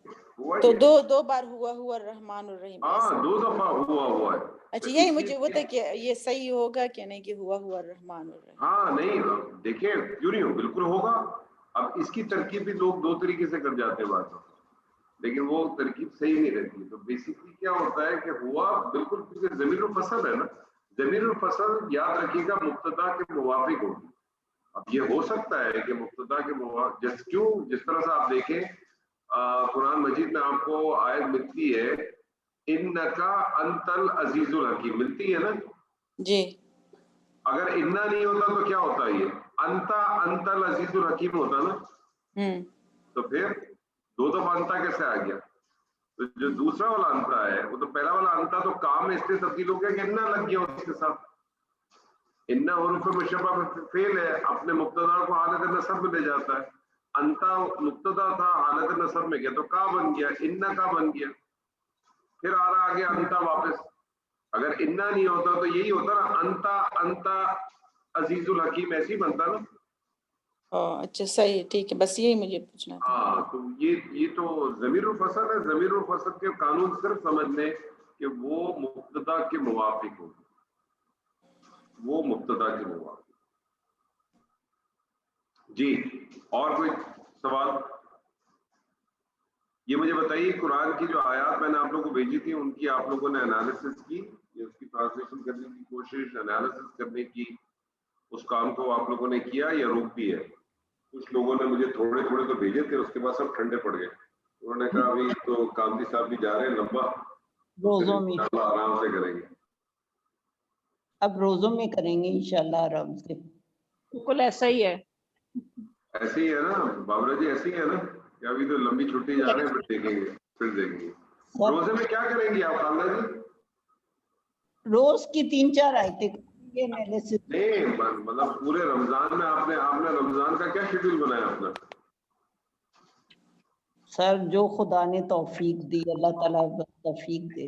تو دو بار ہوا الرحمن الرحیم. ہاں 2 دفعہ ہوا ہے. اچھا یہی مجھے وہ تھا کہ یہ صحیح ہوگا کہ نہیں کہ ہوا الرحمن الرحیم. ہاں نہیں دیکھیں کیوں نہیں ہو، بالکل ہوگا. اب اس کی ترکیب بھی لوگ 2 طریقے سے کر جاتے ہیں بات، لیکن وہ ترکیب صحیح نہیں رہتی. تو بیسیکلی کیا ہوتا ہے کہ ہوا بالکل کیونکہ ضمیر الفصل ہے نا، ضمیر الفصل یاد رکھیے گا مبتدا کے موافق ہوگی. اب یہ ہو سکتا ہے کہ مبتدا کے موافق، جس طرح سے آپ دیکھیں قرآن مجید میں آپ کو آیت ملتی ہے انکا انت العزیز الحکیم، ملتی ہے نا جی. اگر انا نہیں ہوتا تو کیا ہوتا ہے؟ یہ انت العزیز الحکیم ہوتا نا. تو پھر 2 دفعہ انتا کیسے آ گیا؟ تو جو دوسرا والا انتا ہے وہ تو پہلا والا انتا تو کام میں اس سے تبدیل ہو گیا کہ انا لگ گیا اس کے ساتھ. انا حروف مشبہ میں فعل ہے، اپنے مبتدا کو حالت نصب میں لے جاتا ہے. انتا مبتدا تھا حالت نصب میں گیا تو کا بن گیا، انا کا بن گیا، پھر آ رہا آگے انتا واپس. اگر انا نہیں ہوتا تو یہی ہوتا نا انتا عزیز الحکیم، ایسے ہی بنتا نا. اچھا صحیح، ٹھیک ہے، بس یہی مجھے پوچھنا تھا. ہاں تو یہ تو ضمیر الفصل ہے. ضمیر الفصل کے قانون صرف سمجھ لیں کہ وہ مبتدا کے موافق ہوگی، وہ مبتدا کے موافق. جی اور کوئی سوال؟ یہ مجھے بتائیے قرآن کی جو آیات میں نے آپ لوگوں کو بھیجی تھی ان کی آپ لوگوں نے انالیسس کی، اس کی ٹرانسلیشن کرنے کی کوشش، انالیسس کرنے کی اس کام کو آپ لوگوں نے کیا یا روک دی ہے؟ کچھ لوگوں نے مجھے تھوڑے تو بھیجے تھے، اس کے بعد سب ٹھنڈے پڑ گئے. انہوں نے کہا ابھی تو کامتی صاحب بھی جا رہے ہیں لمبا، روزوں میں آرام سے کریں گے. اب روزوں میں کریں گے انشاءاللہ آرام سے. بالکل ایسا ہی ہے، ایسے ہی ہے نا بابرا جی، ایسے ہی ہے نا کہ ابھی تو لمبی چھٹی جا رہے ہیں، پھر دیکھیں گے. روزے میں کیا کریں گے آپ خالدہ جی؟ روز کی 3-4 آیتیں نہیں مطلب پورے رمضان میں آپ نے رمضان کا کیا شیڈول بنایا اپنا؟ سر جو خدا نے توفیق دی، اللہ تعالیٰ توفیق دے.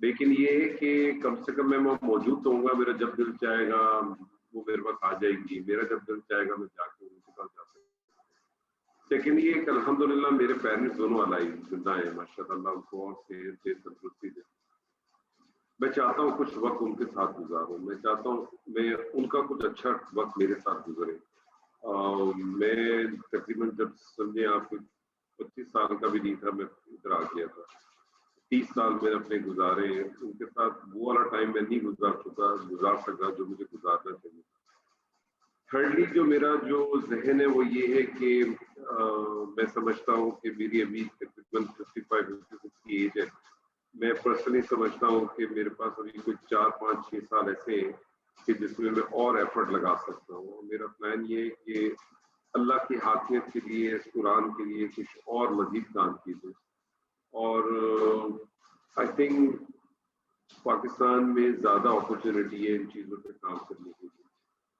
لیکن یہ ہے کہ کم سے کم میں موجود تو ہوں گا, میرا جب دل چاہے گا وہ میرے پاس آ جائے گی, میرا جب دل چاہے گا میں جا کے ان کے پاس جا سکتا ہوں. سیکنڈ یہ کہ الحمدللہ میرے پیرنٹس دونوں الائی زندہ ہیں ماشاء اللہ, ان کو اور صحت سے تندرستی دے. میں چاہتا ہوں کچھ وقت ان کے ساتھ گزاروں, میں چاہتا ہوں میں ان کا کچھ اچھا وقت میرے ساتھ گزرے. میں تقریباً جب سمجھے آپ کو 25 سال کا بھی نہیں تھا میں ادھر آ گیا تھا, 30 سال میں اپنے گزارے ان کے ساتھ, وہ والا ٹائم میں نہیں گزار سکا جو مجھے گزارنا چاہیے. تھرڈلی جو میرا جو ذہن ہے وہ یہ ہے کہ میں سمجھتا ہوں کہ میری ابھی تقریباً 55-56 کی ایج ہے. میں پرسنلی سمجھتا ہوں کہ میرے پاس ابھی کوئی 4-5-6 سال ایسے ہیں کہ جس میں میں اور ایفرٹ لگا سکتا ہوں. میرا پلان یہ ہے کہ اللہ کی حاکمیت کے لیے, اس قرآن کے لیے کچھ اور مزید کام کیجیے. اور آئی تھنک پاکستان میں زیادہ اپرچونیٹی ہے ان چیزوں پہ کام کرنے کے لیے.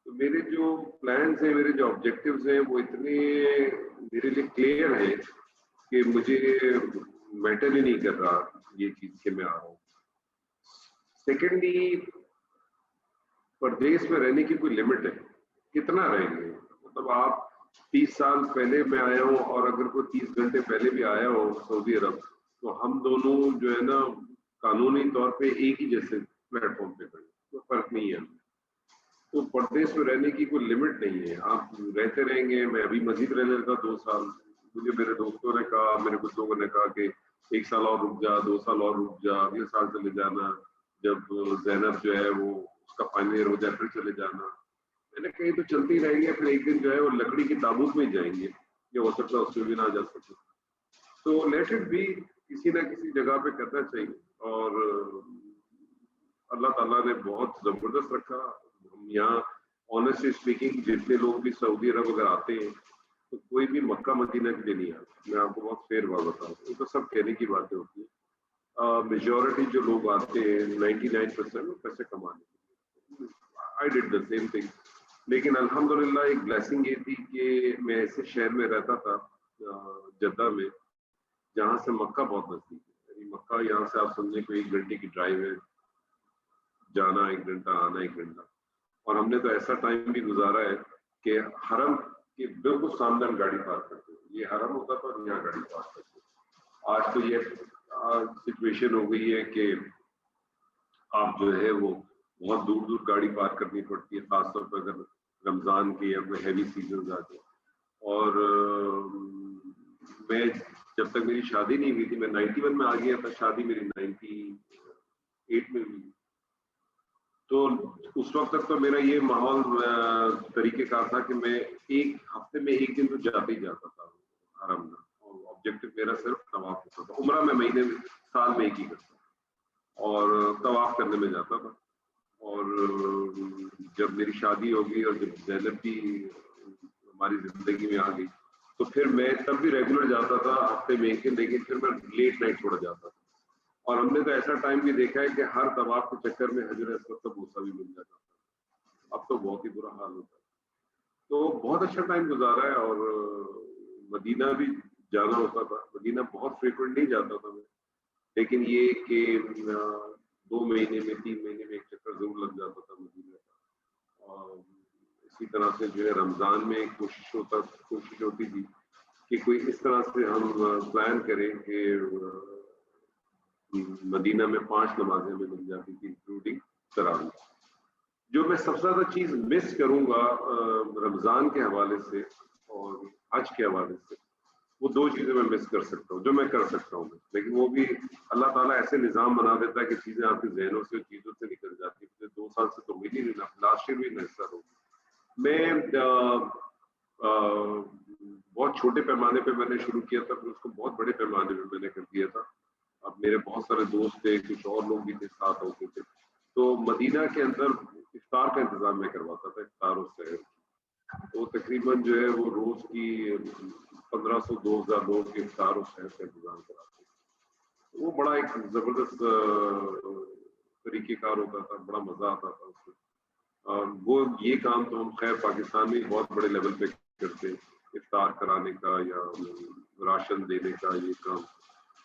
تو میرے جو پلانس ہیں, میرے جو آبجیکٹیوز ہیں وہ اتنے میرے لیے کلیئر ہیں کہ مجھے میٹر ہی نہیں کر رہا یہ چیز کہ میں آ رہا ہوں. سیکنڈلی پردیس میں رہنے کی کوئی لمٹ ہے, کتنا رہیں گے. مطلب آپ 30 سال پہلے میں آیا ہوں اور اگر کوئی 30 گھنٹے پہلے بھی آیا ہو سعودی عرب, تو ہم دونوں جو ہے نا قانونی طور پہ ایک ہی جیسے پلیٹ فارم پہ کھڑے, کوئی فرق نہیں ہے. تو پردیس میں رہنے کی کوئی لمٹ نہیں ہے, آپ رہتے رہیں گے. میں ابھی مزید رہنے لگا 2 سال. مجھے میرے دوستوں نے کہا, میرے کچھ لوگوں نے کہا کہ 1 سال اور رک جا, 2 سال اور رک جا, اگلے سال چلے جانا, جب زینب جو ہے وہ اس کا فائنل ایئر ہو جائے پھر چلے جانا. میں نے کہیں تو چلتے ہی رہیں گے, پھر ایک دن جو ہے وہ لکڑی کی تابوت میں ہی جائیں گے, یہ ہو سکتا ہے اس میں بھی نہ جا سکے. تو لیٹ اٹ بی, کسی نہ کسی جگہ پہ کرنا چاہیے. اور اللہ تعالیٰ نے بہت زبردست رکھا. ہم یہاں آنیسٹلی اسپیکنگ جتنے لوگ بھی سعودی عرب اگر آتے ہیں تو کوئی بھی مکہ مدینہ کے لیے نہیں آتا. میں آپ کو بہت فیئر بات بتاؤں, یہ تو سب کہنے کی باتیں ہوتی ہیں. میجورٹی جو لوگ آتے ہیں 99% پیسے کمانے کے لیے. I did the same thing. لیکن الحمدللہ ایک بلیسنگ یہ تھی کہ میں ایسے شہر میں رہتا تھا جدہ میں جہاں سے مکہ بہت نزدیک ہے. یعنی مکہ یہاں سے آپ سمجھیں کوئی 1 گھنٹے کی ڈرائیو ہے, جانا 1 گھنٹہ, آنا 1 گھنٹہ. اور ہم نے تو ایسا ٹائم بھی گزارا ہے کہ حرم کے بالکل سامنے ہم گاڑی پارک کرتے ہیں. یہ حرم ہوتا تھا اور یہاں گاڑی پارک کرتے ہیں. آج تو یہ سچویشن ہو گئی ہے کہ آپ جو ہے وہ بہت دور دور گاڑی پارک کرنی پڑتی ہے, خاص طور پر اگر رمضان کے یا کوئی ہیوی سیزن آ جائے. اور میں جب تک میری شادی نہیں ہوئی تھی, میں 91 میں آ گیا تھا, شادی میری 98 میں ہوئی. تو اس وقت تک تو میرا یہ ماحول طریقہ کار تھا کہ میں ایک ہفتے میں 1 دن تو جاتا ہی جاتا تھا حرم میں. آبجیکٹو میرا صرف طواف ہوتا تھا. عمرہ میں مہینے میں سال میں 1 ہی کرتا اور طواف کرنے میں جاتا تھا. اور جب میری شادی ہو گئی اور جب زینب بھی ہماری زندگی میں آ گئی تو پھر میں تب بھی ریگولر جاتا تھا ہفتے میں 1 دن, لیکن پھر میں لیٹ نائٹ تھوڑا جاتا تھا. اور ہم نے تو ایسا ٹائم بھی دیکھا ہے کہ ہر طواف کے چکر میں حجر اسود کا بوسہ بھی مل جاتا تھا. اب تو بہت ہی برا حال ہوتا ہے. تو بہت اچھا ٹائم گزارا ہے. اور مدینہ بھی جانا ہوتا تھا. مدینہ بہت فریکوینٹ نہیں جاتا تھا میں, لیکن یہ کہ 2 مہینے میں 3 مہینے میں 1 چکر ضرور لگ جاتا تھا مدینہ کا. اور اسی طرح سے جو ہے رمضان میں کوشش ہوتی تھی کہ کوئی اس طرح سے ہم پلان کریں کہ مدینہ میں 5 نمازیں میں مل جاتی تھی انکلوڈنگ تراویح. جو میں سب سے زیادہ چیز مس کروں گا رمضان کے حوالے سے اور حج کے حوالے سے, وہ 2 چیزیں میں مس کر سکتا ہوں جو میں کر سکتا ہوں. لیکن وہ بھی اللہ تعالیٰ ایسے نظام بنا دیتا ہے کہ چیزیں آپ کے ذہنوں سے چیزوں سے نکل جاتی ہیں. 2 سال سے تو مل ہی نہیں, لاسٹ ایئر بھی نصر ہوگی. میں بہت چھوٹے پیمانے پہ میں نے شروع کیا تھا, پھر اس کو بہت بڑے پیمانے پہ میں نے کر دیا تھا. اب میرے بہت سارے دوست تھے, کچھ اور لوگ بھی تھے ساتھ ہوتے تھے. تو مدینہ کے اندر افطار کا انتظام میں کرواتا تھا, افطار و سحر. تو تقریباً جو ہے وہ روز کی 1500-2000 لوگ کے افطار و سحر کا انتظام کراتے. وہ بڑا ایک زبردست طریقہ کار ہوتا تھا, بڑا مزہ آتا تھا اس میں. وہ یہ کام تو ہم خیر پاکستان میں بہت بڑے لیول پہ کرتے ہیں, افطار کرانے کا یا راشن دینے کا یہ کام.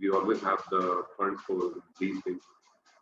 We always have the funds for these things.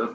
10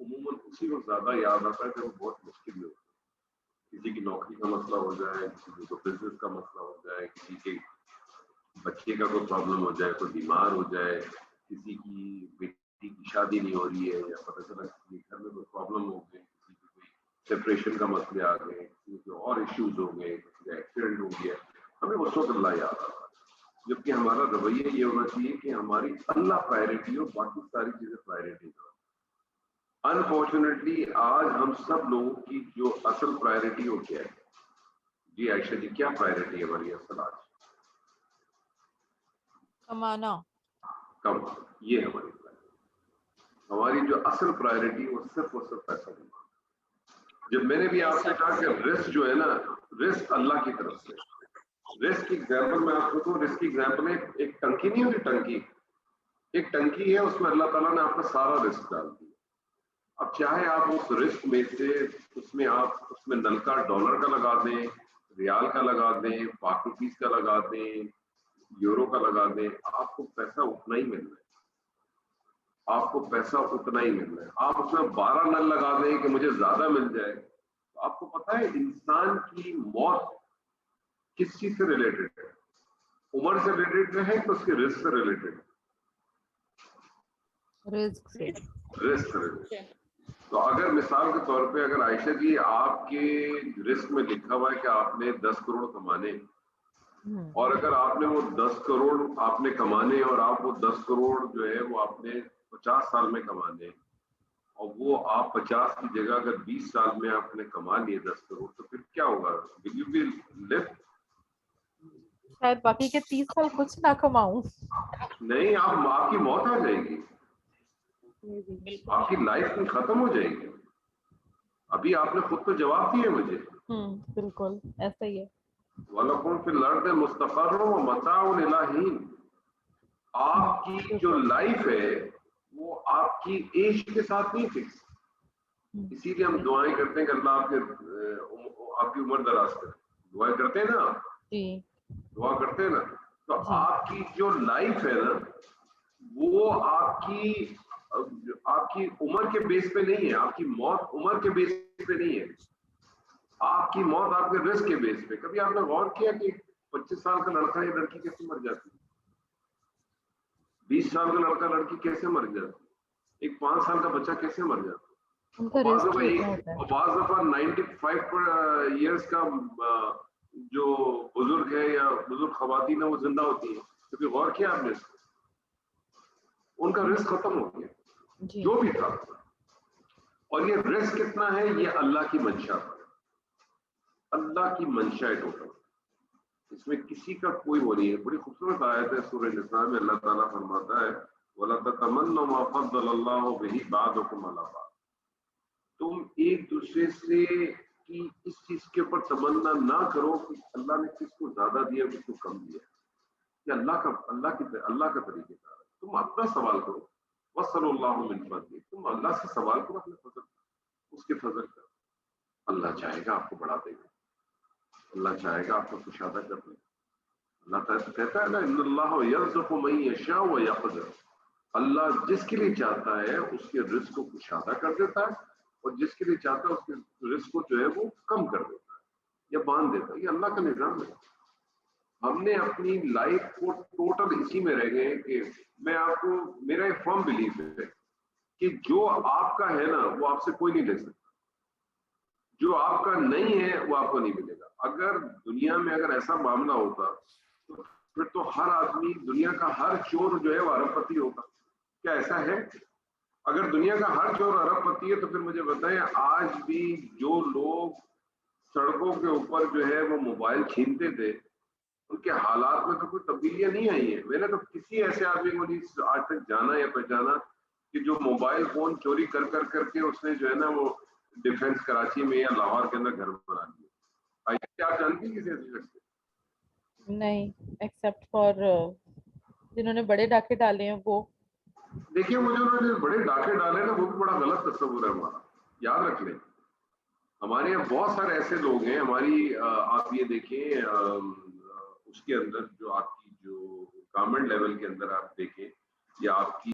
عموماً اسی وقت زیادہ یاد آتا ہے جب وہ بہت مشکل میں ہوتا ہے. کسی کی نوکری کا مسئلہ ہو جائے, کسی کو بزنس کا مسئلہ ہو جائے, کسی کے بچے کا کوئی پرابلم ہو جائے, کوئی بیمار ہو جائے, کسی کی بیٹی کی شادی نہیں ہو رہی ہے, یا پتہ چلا کسی کے گھر میں کوئی پرابلم ہو گئی, کسی کی کوئی سپریشن کا مسئلے آ گئے, کسی کے اور ایشوز ہو گئے, کسی کا ایکسیڈنٹ ہو گیا, ہمیں اس وقت اللہ یاد آتا ہے. جبکہ ہمارا رویہ یہ ہونا چاہیے کہ ہماری اللہ پرائرٹی ہو, باقی ساری چیزیں پرائرٹی ہو. انفارچونیٹلی آج ہم سب لوگوں کی جو اصل پرائرٹی ہو کیا ہے؟ جی عائشہ جی, کیا پرائرٹی ہے ہماری اصل آج؟ کمانا. کم, یہ ہماری پرائرٹی. ہماری جو اصل پرائرٹی وہ صرف اور صرف پیسہ کمانا. جب میں نے بھی آپ سے کہا کہ رزق جو ہے نا, رزق اللہ کی طرف سے. رزق کی ایگزامپل میں آپ کو دوں, رزق کی ایگزامپل ہے ایک ٹنکی نہیں ہوتی, ٹنکی, ایک ٹنکی ہے, اس میں اللہ تعالیٰ نے آپ کا سارا رزق ڈال دیا. اب چاہے آپ اس رزق میں سے اس میں نلکا ڈالر کا لگا دیں, ریال کا لگا دیں, پاک روپیز کا لگا دیں, یورو کا لگا دیں, آپ کو پیسہ اتنا ہی مل رہا ہے. آپ کو پیسہ اتنا ہی مل رہا ہے. آپ اس میں 12 نل لگا دیں کہ مجھے زیادہ مل جائے. تو آپ کو پتا ہے انسان کی موت کس چیز سے ریلیٹڈ ہے؟ عمر سے ریلیٹڈ ہے کہ اس کے رزق سے ریلیٹڈ ہے؟ رزق سے. رزق سے ریلیٹڈ. تو اگر مثال کے طور پہ اگر عائشہ جی آپ کے رزق میں لکھا ہوا ہے کہ آپ نے 10 کروڑ کمانے, اور اگر آپ نے وہ 10 کروڑ آپ نے کمانے, اور آپ وہ 10 کروڑ جو ہے وہ آپ نے 50 سال میں کمانے, اور وہ آپ 50 کی جگہ اگر 20 سال میں آپ نے کما لیے 10 کروڑ, تو پھر کیا ہوگا؟ will you be live؟ شاید باقی کے 30 سال کچھ نہ کماؤں. نہیں, آپ کی موت آ جائے گی, آپ کی لائف میں ختم ہو جائے گی. ابھی آپ نے خود تو جواب دیے مجھے. بالکل ایسا ہی ہے. وَلَكُمْ فِي الْأَرْضِ مُسْتَقَرٌّ وَمَتَاعٌ إِلَىٰ حِينٍ. آپ کی جو لائف ہے وہ آپ کی ایج کے ساتھ نہیں فکس. اسی لیے ہم دعائیں کرتے ہیں کہ اللہ آپ کی عمر دراز کرے. دعائیں کرتے ہیں نا, دعا کرتے ہیں نا. تو آپ کی جو لائف ہے نا وہ آپ کی عمر کے بیس پہ نہیں ہے. آپ کی موت عمر کے بیس پہ نہیں ہے. آپ کی موت آپ کے رزق کے بیس پہ. کبھی آپ نے غور کیا کہ 25 سال کا لڑکا یا لڑکی کیسے مر جاتی ہے؟ 20 سال کا لڑکا لڑکی کیسے مر جاتی ہے؟ ایک 5 سال کا بچہ کیسے مر جاتا ہے؟ بعض دفعہ 95 ایئرس کا جو بزرگ ہے یا بزرگ خواتین ہے وہ زندہ ہوتی ہیں. کبھی غور کیا آپ نے اس کو؟ ان کا رزق ختم ہو گیا جو بھی تھا. اور یہ رزق کتنا ہے یہ اللہ کی منشا ہے. اللہ کی منشا ہے ٹوٹل, اس میں کسی کا کوئی وہ نہیں ہے. بڑی خوبصورت آیت ہے سورہ نساء میں, اللہ تعالیٰ فرماتا ہے وَلَا تَتَمَنَّوْا مَا فَضَّلَ اللَّهُ بِهِ بَعْضَكُمْ عَلَىٰ بَعْضٍ. تم ایک دوسرے سے کی اس چیز کے اوپر تمنا نہ کرو کہ اللہ نے کس کو زیادہ دیا کس کو کم دیا. یہ اللہ کا طریقہ کار ہے. تم اپنا سوال کرو, وَاسْأَلُوا اللَّهَ مِن فَضْلِهِ. تم اللہ سے سوال کرو اپنے فضل کا, اس کے فضل کا. اللہ چاہے گا آپ کو بڑھا دے گا, اللہ چاہے گا آپ کو کشادہ کر دے. اللہ تعالیٰ کہتا ہے نا ان اللہ یرزق من یشاء ویقدر. اللہ جس کے لیے چاہتا ہے اس کے رزق کو کشادہ کر دیتا ہے, اور جس کے لیے چاہتا ہے اس کے رزق کو جو ہے وہ کم کر دیتا ہے یا باندھ دیتا ہے. یہ اللہ کا نظام ہے. ہم نے اپنی لائف کو ٹوٹل اسی میں رہ گئے کہ میں آپ کو, میرا ایک فرم بلیف ہے کہ جو آپ کا ہے نا وہ آپ سے کوئی نہیں لے سکتا. جو آپ کا نہیں ہے وہ آپ کو نہیں ملے گا. اگر دنیا میں اگر ایسا معاملہ ہوتا تو پھر تو ہر آدمی, دنیا کا ہر چور جو ہے وہ ارب پتی ہوتا. کیا ایسا ہے؟ اگر دنیا کا ہر چور ارب پتی ہے تو پھر مجھے بتائیں آج بھی جو لوگ سڑکوں کے اوپر جو ہے وہ موبائل چھینتے تھے ان کے حالات میں تو کوئی تبدیلیاں نہیں آئی ہیں. میں نے تو کسی ایسے آدمی کو نہیں آج تک جانا یا پہچانا کہ جو موبائل فون چوری کر کے اس نے جو ہے نا وہ ڈیفینس کراچی میں یا لاہور کے اندر گھر بنا لیا. کیا آپ جانتی ہیں کسی ایسے شخص سے؟ نہیں, ایکسپٹ فار جنہوں نے بڑے ڈاکے ڈالے ہیں وہ. دیکھیے مجھے انہوں نے بڑے ڈاکے ڈالے نا وہ بھی بڑا غلط تصور ہے ہمارا. یاد رکھ لیں ہمارے یہاں بہت سارے ایسے لوگ ہیں. ہماری آپ یہ دیکھیں اس کے اندر جو آپ کی جو گورنمنٹ لیول کے اندر آپ دیکھیں یا آپ کی